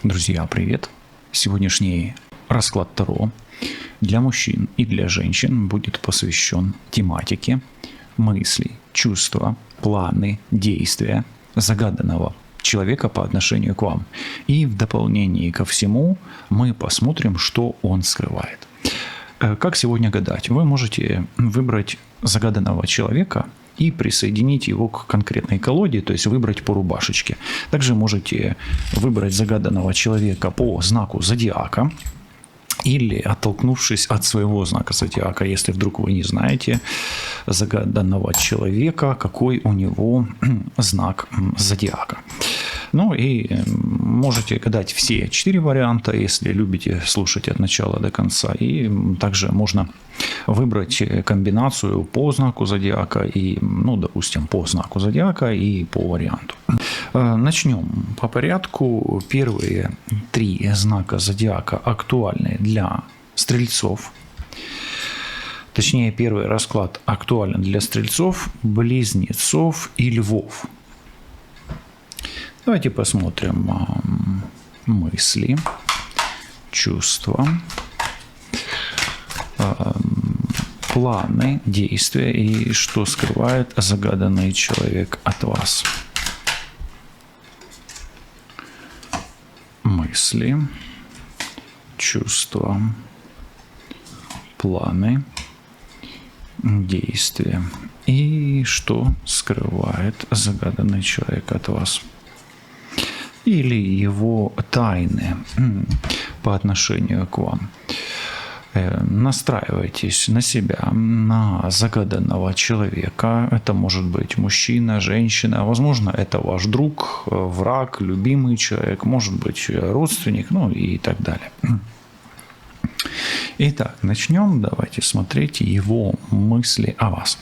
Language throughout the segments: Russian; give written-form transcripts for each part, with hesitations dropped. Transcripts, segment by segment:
Друзья, привет! Сегодняшний расклад Таро для мужчин и для женщин будет посвящен тематике мысли, чувства, планы, действия загаданного человека по отношению к вам. И в дополнение ко всему мы посмотрим, что он скрывает. Как сегодня гадать? Вы можете выбрать загаданного человека и присоединить его к конкретной колоде, то есть выбрать по рубашечке. Также можете выбрать загаданного человека по знаку зодиака или оттолкнувшись от своего знака зодиака, если вдруг вы не знаете загаданного человека, какой у него знак зодиака. Ну и можете гадать все 4 варианта, если любите слушать от начала до конца. И также можно выбрать комбинацию по знаку зодиака и, допустим, по знаку зодиака и по варианту. Начнем по порядку. Первые 3 знака зодиака актуальны для стрельцов. Точнее, первый расклад актуален для стрельцов, близнецов и львов. Давайте посмотрим мысли, чувства, планы, действия и что скрывает загаданный человек от вас. Мысли, чувства, планы, действия и что скрывает загаданный человек от вас. Или его тайны по отношению к вам. Настраивайтесь на себя, на загаданного человека. Это может быть мужчина, женщина. Возможно, это ваш друг, враг, любимый человек. Может быть, родственник, и так далее. Итак, начнем. Давайте смотреть его мысли о вас.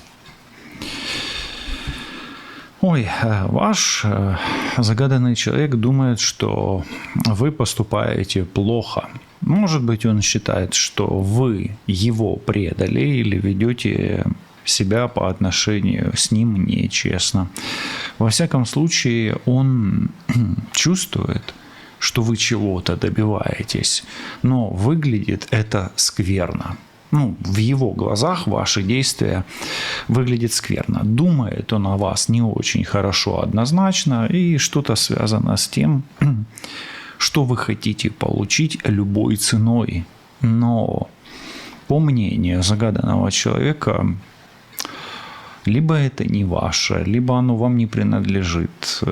Ваш загаданный человек думает, что вы поступаете плохо. Может быть, он считает, что вы его предали или ведете себя по отношению с ним нечестно. Во всяком случае, он чувствует, что вы чего-то добиваетесь, но выглядит это скверно. В его глазах ваши действия выглядят скверно. Думает он о вас не очень хорошо однозначно, и что-то связано с тем, что вы хотите получить любой ценой. Но по мнению загаданного человека, либо это не ваше, либо оно вам не принадлежит,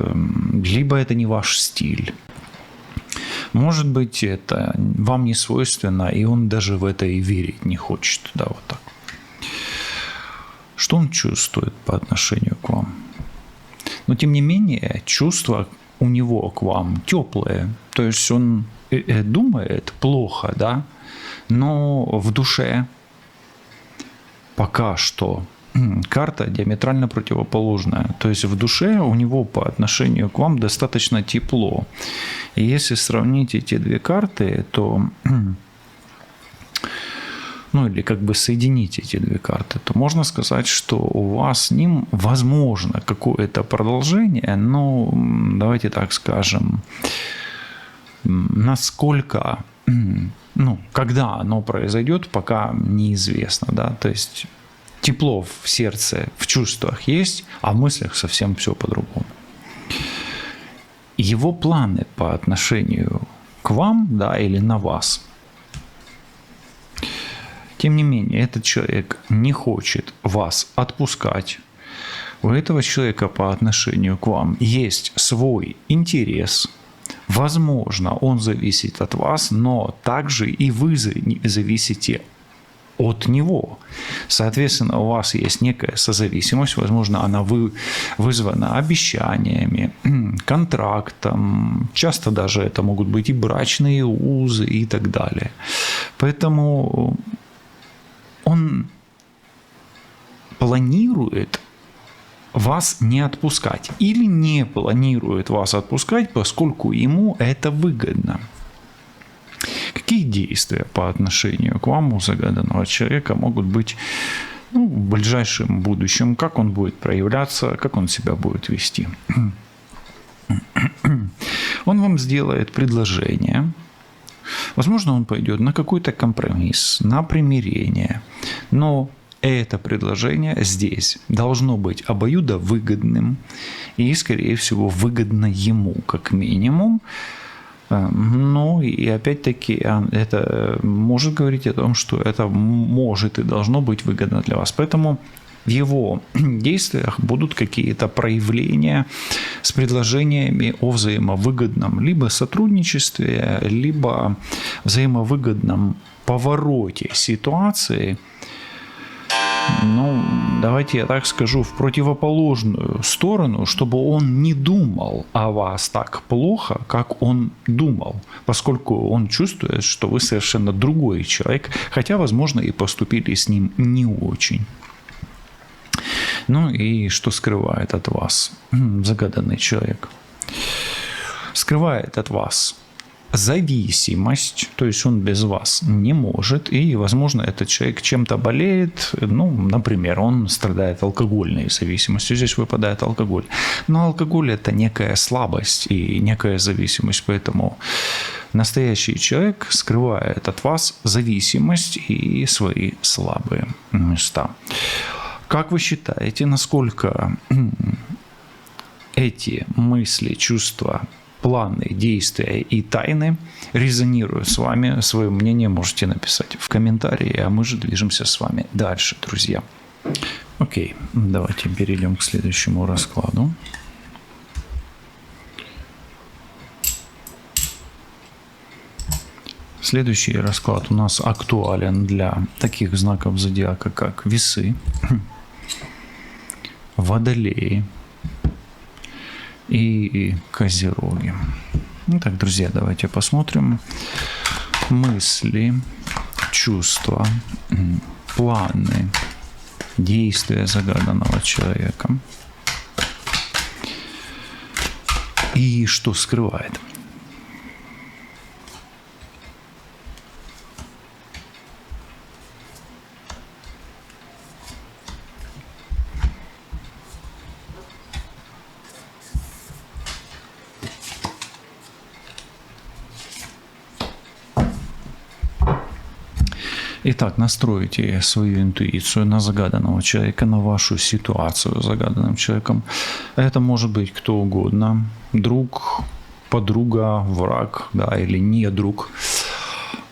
либо это не ваш стиль. Может быть, это вам не свойственно, и он даже в это и верить не хочет. Да, вот так. Что он чувствует по отношению к вам? Но, тем не менее, чувства у него к вам теплые. То есть он думает плохо, да, но в душе пока что карта диаметрально противоположная. То есть в душе у него по отношению к вам достаточно тепло. И если сравнить эти 2 карты, то или соединить эти 2 карты, то можно сказать, что у вас с ним возможно какое-то продолжение, но давайте так скажем, насколько, когда оно произойдет, пока неизвестно, да, то есть тепло в сердце, в чувствах есть, а в мыслях совсем все по-другому. Его планы по отношению к вам, да, или на вас. Тем не менее, этот человек не хочет вас отпускать. У этого человека по отношению к вам есть свой интерес. Возможно, он зависит от вас, но также и вы зависите от него. Соответственно, у вас есть некая созависимость, возможно, она вызвана обещаниями, контрактом, часто даже это могут быть и брачные узы и так далее. Поэтому он планирует вас не отпускать или не планирует вас отпускать, поскольку ему это выгодно. Какие действия по отношению к вам у загаданного человека могут быть в ближайшем будущем? Как он будет проявляться, как он себя будет вести? Он вам сделает предложение. Возможно, он пойдет на какой-то компромисс, на примирение. Но это предложение здесь должно быть обоюдовыгодным и, скорее всего, выгодно ему, как минимум. Ну и опять-таки это может говорить о том, что это может и должно быть выгодно для вас. Поэтому в его действиях будут какие-то проявления с предложениями о взаимовыгодном либо сотрудничестве, либо взаимовыгодном повороте ситуации. Ну, давайте я так скажу, в противоположную сторону, чтобы он не думал о вас так плохо, как он думал, поскольку он чувствует, что вы совершенно другой человек, хотя, возможно, и поступили с ним не очень. Ну и что скрывает от вас загаданный человек? Скрывает от вас зависимость, то есть он без вас не может, и, возможно, этот человек чем-то болеет, ну, например, он страдает алкогольной зависимостью, здесь выпадает алкоголь. Но алкоголь – это некая слабость и некая зависимость, поэтому настоящий человек скрывает от вас зависимость и свои слабые места. Как вы считаете, насколько эти мысли, чувства, планы, действия и тайны резонируют с вами? Свое мнение можете написать в комментарии, а мы же движемся с вами дальше, друзья. Окей, давайте перейдем к следующему раскладу. Следующий расклад у нас актуален для таких знаков зодиака, как Весы, Водолеи и Козероги. Итак, друзья, давайте посмотрим мысли, чувства, планы, действия загаданного человека и что скрывает. Итак, настройте свою интуицию на загаданного человека, на вашу ситуацию с загаданным человеком. Это может быть кто угодно. Друг, подруга, враг, да, или не друг.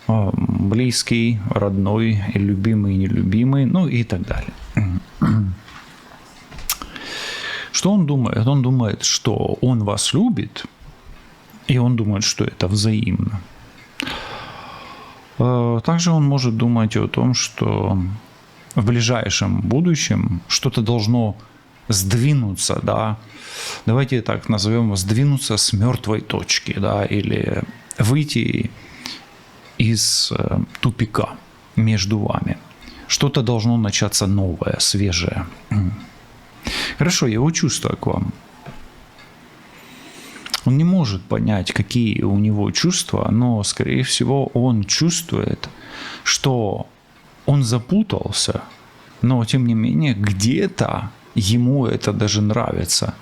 Близкий, родной, любимый, нелюбимый, ну и так далее. Что он думает? Он думает, что он вас любит, и он думает, что это взаимно. Также он может думать о том, что в ближайшем будущем что-то должно сдвинуться, да, давайте так назовем, сдвинуться с мертвой точки, да, или выйти из тупика между вами. Что-то должно начаться новое, свежее. Хорошо, его чувства к вам. Он не может понять, какие у него чувства, но, скорее всего, он чувствует, что он запутался, но, тем не менее, где-то ему это даже нравится.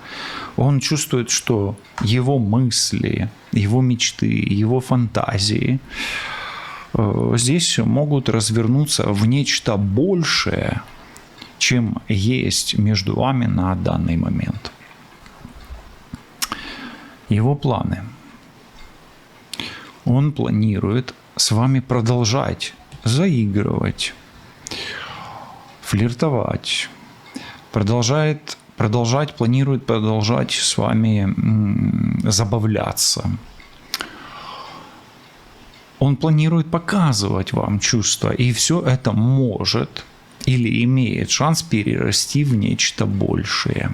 Он чувствует, что его мысли, его мечты, его фантазии здесь могут развернуться в нечто большее, чем есть между вами на данный момент. Его планы. Он планирует с вами продолжать заигрывать, флиртовать, планирует продолжать с вами забавляться. Он планирует показывать вам чувства, и все это может или имеет шанс перерасти в нечто большее.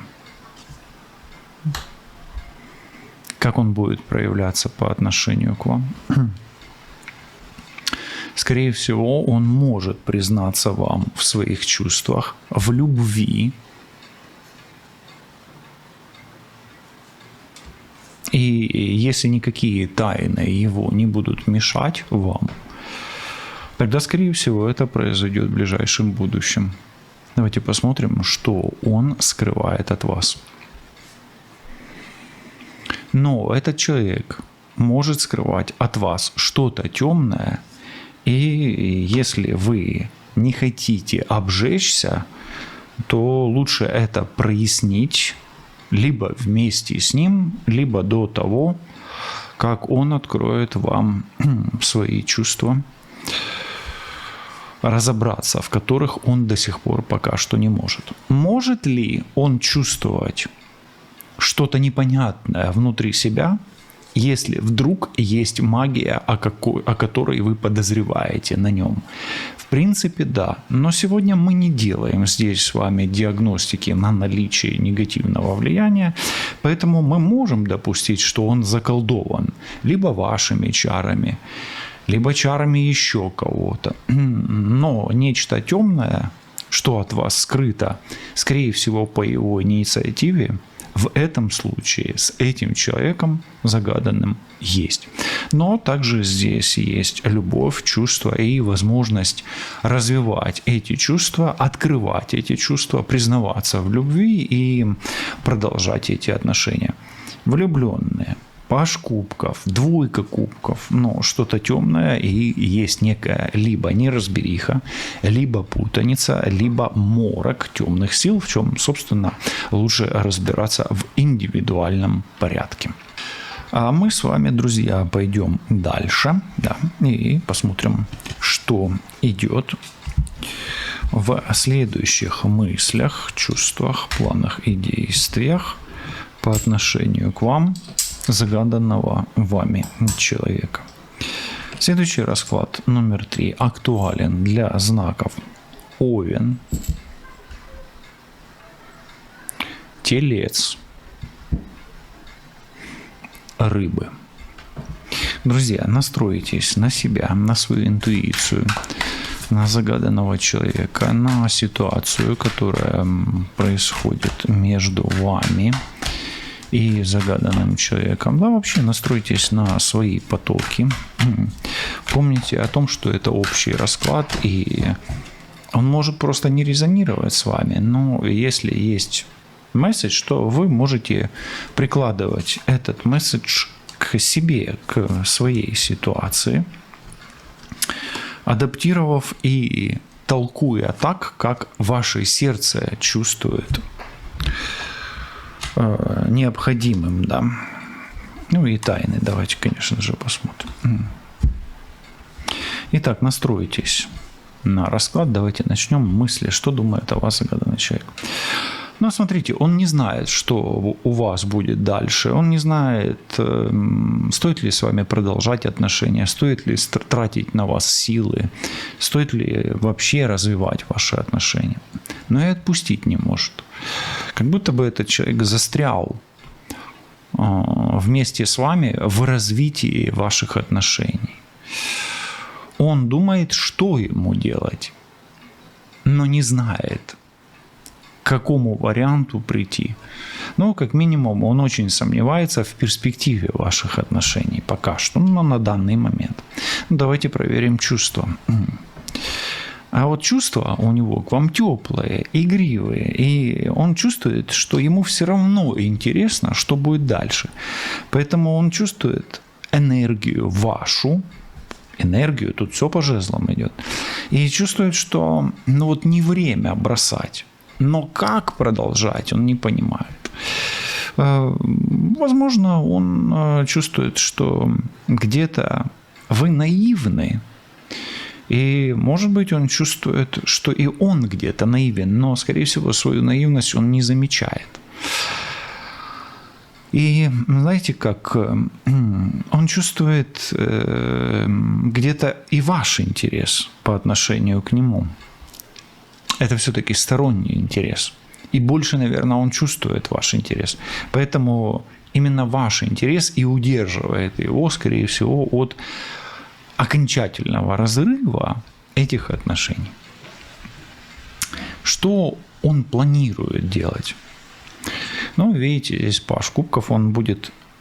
Как он будет проявляться по отношению к вам? Скорее всего, он может признаться вам в своих чувствах, в любви. И если никакие тайны его не будут мешать вам, тогда, скорее всего, это произойдет в ближайшем будущем. Давайте посмотрим, что он скрывает от вас. Но этот человек может скрывать от вас что-то темное, и если вы не хотите обжечься, то лучше это прояснить либо вместе с ним, либо до того, как он откроет вам свои чувства, разобраться в которых он до сих пор пока что не может. Может ли он чувствовать что-то непонятное внутри себя, если вдруг есть магия, о которой вы подозреваете на нем? В принципе, да. Но сегодня мы не делаем здесь с вами диагностики на наличие негативного влияния, поэтому мы можем допустить, что он заколдован либо вашими чарами, либо чарами еще кого-то. Но нечто темное, что от вас скрыто, скорее всего, по его инициативе, в этом случае с этим человеком загаданным есть. Но также здесь есть любовь, чувства и возможность развивать эти чувства, открывать эти чувства, признаваться в любви и продолжать эти отношения. Влюбленные. Паж кубков, двойка кубков, но что-то темное, и есть некая либо неразбериха, либо путаница, либо морок темных сил, в чем, собственно, лучше разбираться в индивидуальном порядке. А мы с вами, друзья, пойдем дальше, да, и посмотрим, что идет в следующих мыслях, чувствах, планах и действиях по отношению к вам, загаданного вами человека. Следующий расклад номер 3 актуален для знаков Овен, Телец, Рыбы. Друзья, настройтесь на себя, на свою интуицию, на загаданного человека, на ситуацию, которая происходит между вами и загаданным человеком. Да, вообще настройте на свои потоки. Помните о том, что это общий расклад, и он может просто не резонировать с вами. Но если есть месседж, то вы можете прикладывать этот месседж к себе, к своей ситуации, адаптировав и толкуя так, как ваше сердце чувствует необходимым, да. Ну и тайны давайте, конечно же, посмотрим. Итак, настройтесь на расклад. Давайте начнем. Мысли, что думает о вас загаданный человек. Ну, смотрите, он не знает, что у вас будет дальше. Он не знает, стоит ли с вами продолжать отношения, стоит ли тратить на вас силы, стоит ли вообще развивать ваши отношения. Но и отпустить не может. Как будто бы этот человек застрял вместе с вами в развитии ваших отношений. Он думает, что ему делать, но не знает, к какому варианту прийти. Ну, как минимум, он очень сомневается в перспективе ваших отношений пока что, но на данный момент. Давайте проверим чувства. А вот чувства у него к вам теплые, игривые, и он чувствует, что ему все равно интересно, что будет дальше. Поэтому он чувствует энергию вашу, энергию, тут все по жезлам идет, и чувствует, что ну вот не время бросать. Но как продолжать, он не понимает. Возможно, он чувствует, что где-то вы наивны. И, может быть, он чувствует, что и он где-то наивен, но, скорее всего, свою наивность он не замечает. И знаете, как он чувствует где-то и ваш интерес по отношению к нему. Это все-таки сторонний интерес. И больше, наверное, он чувствует ваш интерес. Поэтому именно ваш интерес и удерживает его, скорее всего, от окончательного разрыва этих отношений. Что он планирует делать? Ну, видите, здесь паж кубков, он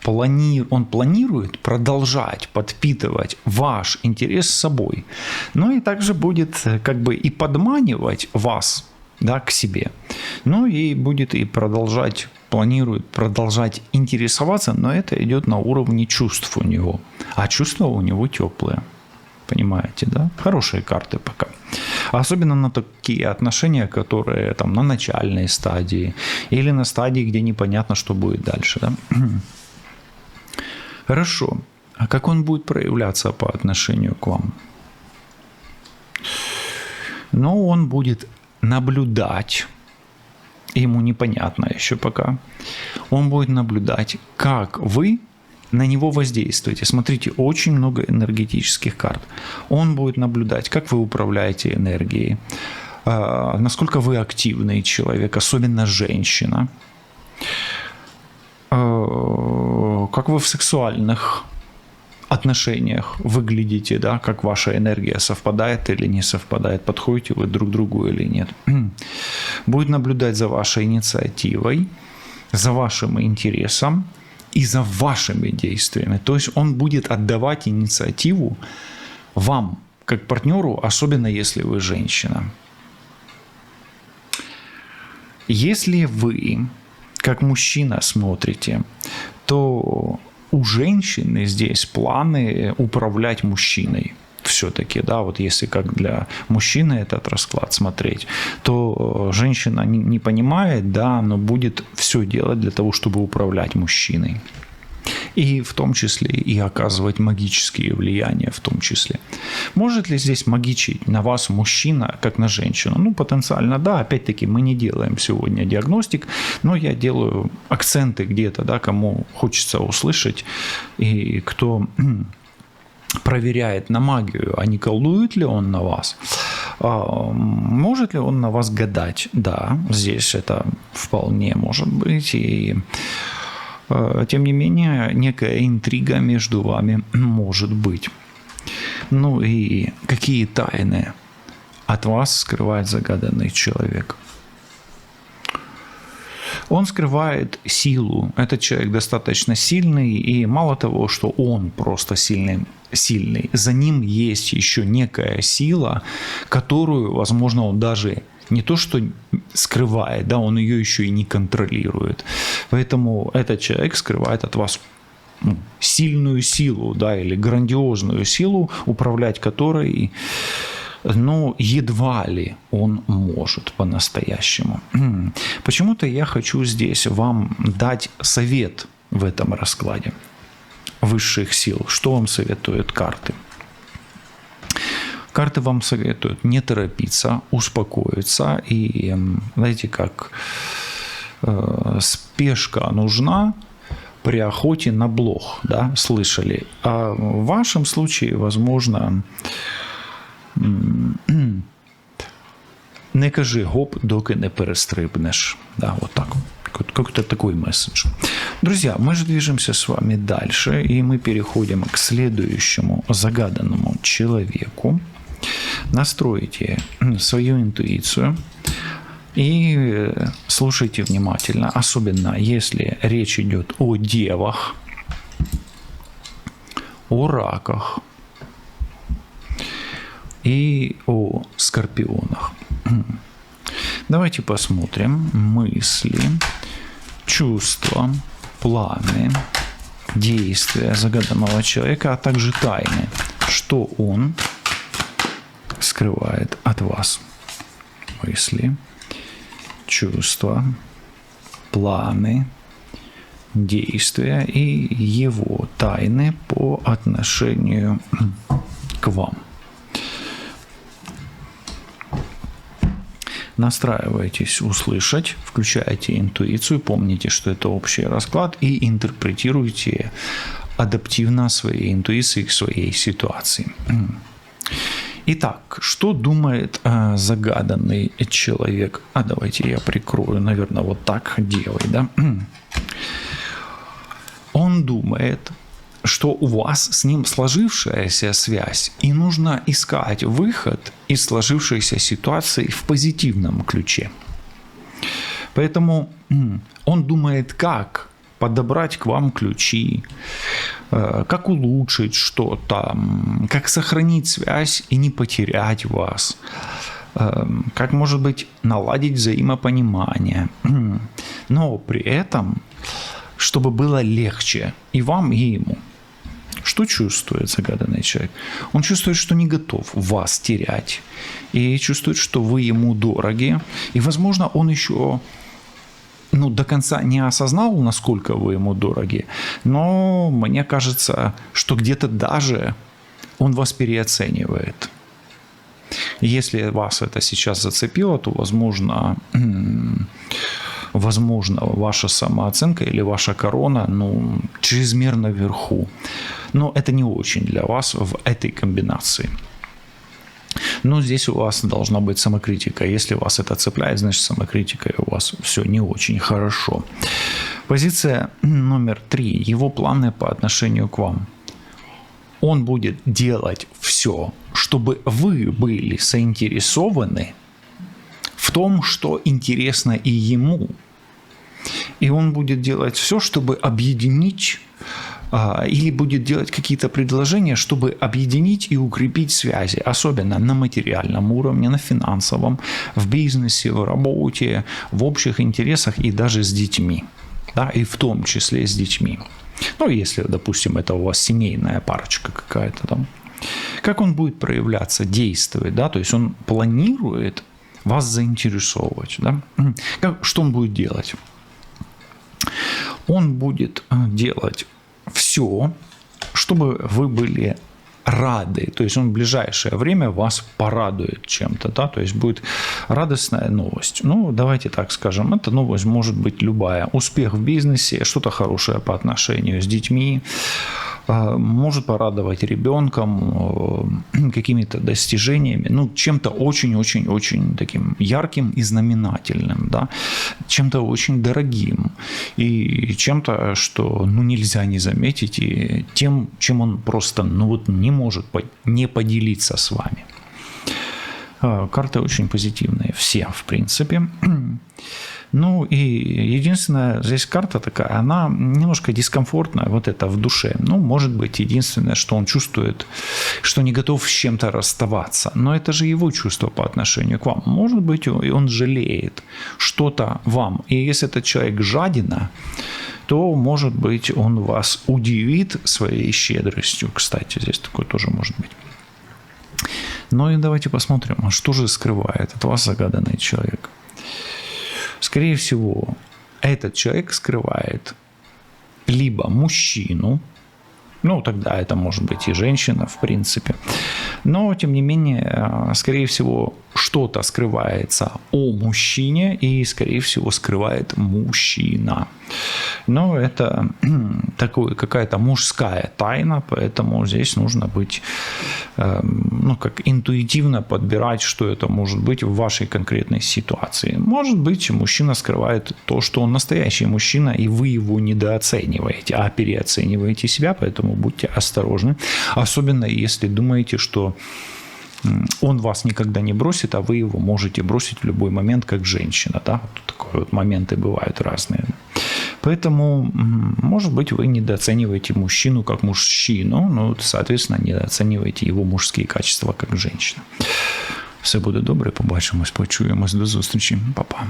планирует продолжать подпитывать ваш интерес с собой. Ну и также будет как бы и подманивать вас, да, к себе. Ну и будет и продолжать планирует продолжать интересоваться, но это идет на уровне чувств у него. А чувства у него теплые. Понимаете, да? Хорошие карты пока. Особенно на такие отношения, которые там на начальной стадии или на стадии, где непонятно, что будет дальше. Да? Хорошо. А как он будет проявляться по отношению к вам? Но он будет наблюдать, ему непонятно еще пока, он будет наблюдать, как вы на него воздействуете. Смотрите, очень много энергетических карт. Он будет наблюдать, как вы управляете энергией, насколько вы активный человек, особенно женщина, как вы в сексуальных отношениях выглядите, да, как ваша энергия совпадает или не совпадает, подходите вы друг к другу или нет. Будет наблюдать за вашей инициативой, за вашим интересом и за вашими действиями. То есть он будет отдавать инициативу вам, как партнеру, особенно если вы женщина. Если вы, как мужчина, смотрите, то у женщины здесь планы управлять мужчиной. Все-таки, да, вот если как для мужчины этот расклад смотреть, то женщина не понимает, да, но будет все делать для того, чтобы управлять мужчиной. И в том числе и оказывать магические влияния в том числе. Может ли здесь магичить на вас мужчина, как на женщину? Ну, потенциально, да. Опять-таки, мы не делаем сегодня диагностик, но я делаю акценты где-то, да, кому хочется услышать и кто проверяет на магию, а не колдует ли он на вас. Может ли он на вас гадать? Да, здесь это вполне может быть. И тем не менее, некая интрига между вами может быть. Ну и какие тайны от вас скрывает загаданный человек? Он скрывает силу. Этот человек достаточно сильный, и мало того, что он просто сильный, за ним есть еще некая сила, которую, возможно, он даже не то что скрывает, да, он ее еще и не контролирует. Поэтому этот человек скрывает от вас сильную силу, да, или грандиозную силу, управлять которой, но едва ли он может по-настоящему. Почему-то я хочу здесь вам дать совет в этом раскладе высших сил. Что вам советуют карты? Карты вам советуют не торопиться, успокоиться. И, знаете, как спешка нужна при охоте на блох, да, слышали. А в вашем случае, возможно, не кажи гоп, доки не перестрибнешь. Да, вот так. Какой-то такой месседж. Друзья, мы же движемся с вами дальше, и мы переходим к следующему загаданному человеку. Настройте свою интуицию и слушайте внимательно, особенно если речь идет о девах, о раках и о скорпионах. Давайте посмотрим мысли, чувства, планы, действия загаданного человека, а также тайны, что он скрывает от вас. Мысли, чувства, планы, действия и его тайны по отношению к вам. Настраивайтесь услышать, включайте интуицию, помните, что это общий расклад, и интерпретируйте адаптивно своей интуиции к своей ситуации. Итак, что думает загаданный человек? Давайте я прикрою, наверное, вот так делай, да? Он думает, что у вас с ним сложившаяся связь, и нужно искать выход из сложившейся ситуации в позитивном ключе. Поэтому он думает, как подобрать к вам ключи, как улучшить что-то, как сохранить связь и не потерять вас. как, может быть, наладить взаимопонимание, но при этом, чтобы было легче и вам, и ему. Что чувствует загаданный человек? Он чувствует, что не готов вас терять, и чувствует, что вы ему дороги, и, возможно, он еще до конца не осознал, насколько вы ему дороги, но мне кажется, что где-то даже он вас переоценивает. Если вас это сейчас зацепило, то, возможно, ваша самооценка или ваша корона, чрезмерно вверху. Но это не очень для вас в этой комбинации. Но здесь у вас должна быть самокритика. Если вас это цепляет, значит, самокритика у вас все не очень хорошо. Позиция номер 3. Его планы по отношению к вам. Он будет делать все, чтобы вы были заинтересованы в том, что интересно и ему. И он будет делать все, чтобы объединить, или будет делать какие-то предложения, чтобы объединить и укрепить связи, особенно на материальном уровне, на финансовом, в бизнесе, в работе, в общих интересах и даже с детьми. Да, и в том числе с детьми. Если, допустим, это у вас семейная парочка какая-то там. Как он будет проявляться, действовать, да, то есть он планирует вас заинтересовывать, да. Что он будет делать? Он будет делать все, чтобы вы были рады, то есть он в ближайшее время вас порадует чем-то, да, то есть будет радостная новость. Давайте так скажем, эта новость может быть любая. Успех в бизнесе, что-то хорошее по отношению с детьми, может порадовать ребенком, какими-то достижениями, чем-то очень-очень-очень таким ярким и знаменательным, да, чем-то очень дорогим и чем-то, что нельзя не заметить, и тем, чем он просто не может не поделиться с вами. Карты очень позитивные, все, в принципе. И единственная здесь карта такая, она немножко дискомфортная, вот это в душе. Может быть, единственное, что он чувствует, что не готов с чем-то расставаться. Но это же его чувство по отношению к вам. Может быть, он жалеет что-то вам. И если этот человек жадина, то, может быть, он вас удивит своей щедростью. Кстати, здесь такое тоже может быть. И давайте посмотрим, что же скрывает от вас загаданный человек. Скорее всего, этот человек скрывает либо мужчину, тогда это может быть и женщина, в принципе, но, тем не менее, скорее всего, что-то скрывается о мужчине и, скорее всего, скрывает мужчина. Но это какая-то мужская тайна, поэтому здесь нужно быть, как интуитивно подбирать, что это может быть в вашей конкретной ситуации. Может быть, мужчина скрывает то, что он настоящий мужчина, и вы его недооцениваете, а переоцениваете себя, поэтому будьте осторожны. Особенно, если думаете, что он вас никогда не бросит, а вы его можете бросить в любой момент, как женщина. Да? Такие моменты бывают разные. Поэтому, может быть, вы недооцениваете мужчину как мужчину, соответственно, недооцениваете его мужские качества как женщина. Все буде добре, побачимось, почуємось, до зустрічі, па-па.